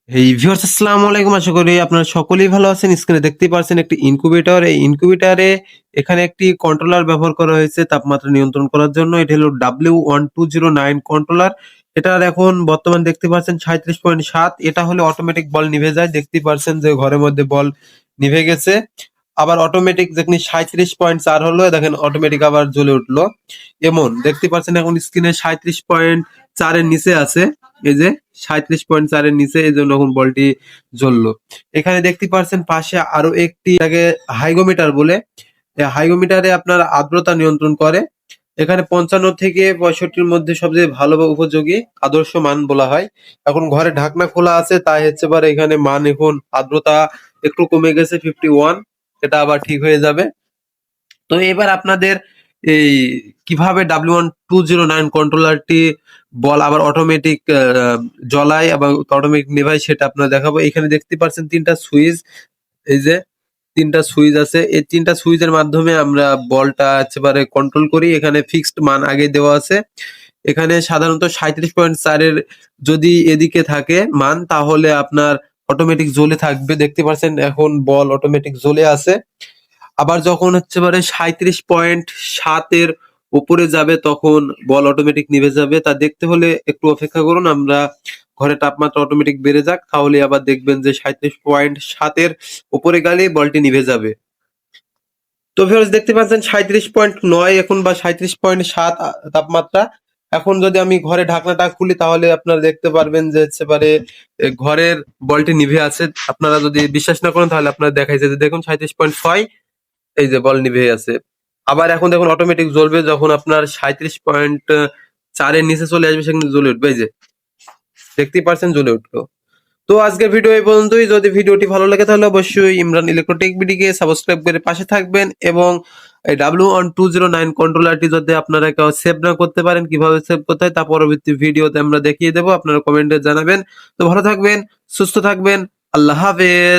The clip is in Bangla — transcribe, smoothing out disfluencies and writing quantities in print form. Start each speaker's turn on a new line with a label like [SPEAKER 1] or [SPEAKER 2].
[SPEAKER 1] এই ভিউয়ার্স আসসালামু আলাইকুম, আশা করি আপনারা সকলেই ভালো আছেন। স্ক্রিনে দেখতেই পারছেন একটি ইনকিউবেটর। এই ইনকিউবেটরে এখানে একটি কন্ট্রোলার ব্যবহার করা হয়েছে তাপমাত্রা নিয়ন্ত্রণ করার জন্য। এটা হলো W1209 কন্ট্রোলার। এটার এখন বর্তমান দেখতে পাচ্ছেন 37.7। এটা হলে অটোমেটিক বল নিভে যায়। দেখতেই পারছেন যে ঘরের মধ্যে বল নিভে গেছে। আবার অটোমেটিক যখন 37.4 হলো, দেখেন অটোমেটিক আবার জ্বলে উঠলো। এমন দেখতে পাচ্ছেন এখন স্ক্রিনে 37.4 এর নিচে আছে। এই যে 37.4 এর নিচে, এই জন্য এখন বলটি জ্বললো। এখানে দেখতে পাচ্ছেন পাশে আরো একটি হাইগোমিটার বলে, হাইগোমিটারে আপনার আর্দ্রতা নিয়ন্ত্রণ করে। এখানে 55 থেকে 65-র মধ্যে সবচেয়ে ভালো বা উপযোগী আদর্শ মান বলা হয়। এখন ঘরে ঢাকনা খোলা আছে, তাই হচ্ছে পারে এখানে মান এখন আর্দ্রতা একটু কমে গেছে 51। এটা আবার ঠিক হয়ে যাবে। তো এবার আপনাদের এই কিভাবে W1209 কন্ট্রোলারটি বল আবার অটোমেটিক জ্বলায় এবং অটোমেটিক নেভায় সেটা আপনারা দেখাবো। এখানে দেখতে পাচ্ছেন 3টা সুইচ। এই যে 3টা সুইচ আছে, এই 3টা সুইচের মাধ্যমে আমরা বলটা একেবারে কন্ট্রোল করি। এখানে ফিক্সড মান আগে দেওয়া আছে। এখানে সাধারণত 37.4 এর যদি এদিকে থাকে মান, তাহলে আপনার অটোমেটিক জ্বলে থাকবে। দেখতে পাচ্ছেন এখন বল অটোমেটিক জ্বলে আছে। আবার যখন হচ্ছে পারে 37.7 এর উপরে যাবে, তখন বল অটোমেটিক নিভে যাবে। তা দেখতে হলে একটু অপেক্ষা করুন। আমরা ঘরে তাপমাত্রা অটোমেটিক বেড়ে যাক, তাহলে আবার দেখবেন যে 37.7 এর উপরে গেলে বলটি নিভে যাবে। তো ভিউয়ার্স দেখতে পাচ্ছেন 37.9 এখন বা 37.7 তাপমাত্রা। এখন যদি আমি ঘরে ঢাকনাটা খুলি, তাহলে আপনারা দেখতে পারবেন যে হচ্ছে পারে ঘরের বলটি নিভে আছে। আপনারা যদি বিশ্বাস না করেন, তাহলে আপনারা দেখাইছে যে দেখুন 37.6, এই যে বল নিভে আছে। আবার এখন দেখুন অটোমেটিক জ্বলবে, যখন আপনার 37.4 এর নিচে চলে আসবে সেখানে জ্বলে উঠবে। এই যে দেখতেই পারছেন জ্বলে উঠলো। তো আজকের ভিডিও এই পর্যন্তই। যদি ভিডিওটি ভালো লাগে তাহলে অবশ্যই ইমরান ইলেকট্রোটেক বিডিকে সাবস্ক্রাইব করে পাশে থাকবেন, এবং এই W1209 কন্ট্রোলারটি যদি আপনারা কেউ সেভ না করতে পারেন, কিভাবে সেভ করতে হয় তা পরবর্তী ভিডিওতে আমরা দেখিয়ে দেবো। আপনারা কমেন্টে জানাবেন। তো ভালো থাকবেন, সুস্থ থাকবেন। আল্লাহ হাফেজ।